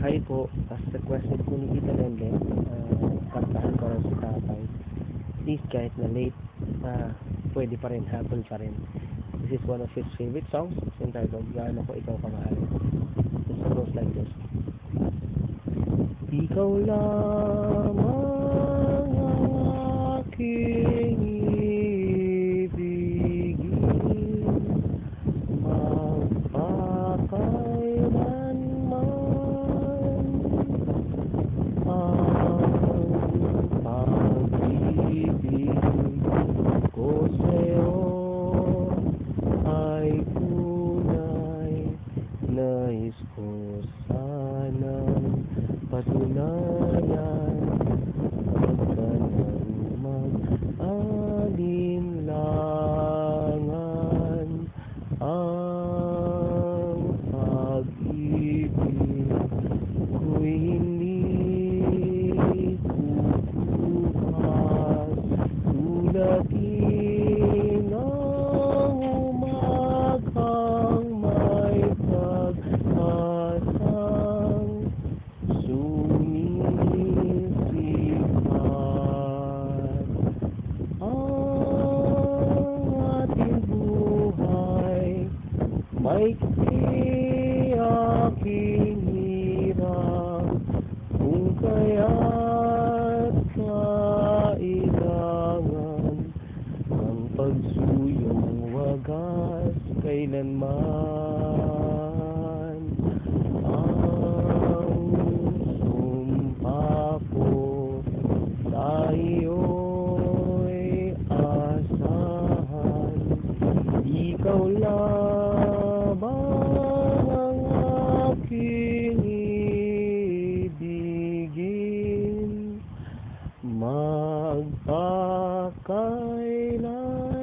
Hi po, as requested po ni Tita Lenlen, kantahan ko rin si tatay. Please, kahit na late, pwede pa rin, hapon pa rin. This is one of his favorite songs. It's entitled, Gaano Ko Ikaw Kamahal. The song goes like this. Ikaw lamang ang aking ibigin, magpakailanman. Ang pag-ibig ko sa'yo ay tunay, nais ko sanang patunayan, huwag ka nang mag-alinlangan. Ang pag-ibig ko'y hindi kukupas, tulatin ang umaghang may pag-asang sumisipat. Ang ating buhay maikli, aking hirap, kung kaya't kailangan ang pagsuyong wagas kailanman. Ang sumpa ko sa iyo'y asahan, ikaw lamang ang aking ibigin, magpakailanman.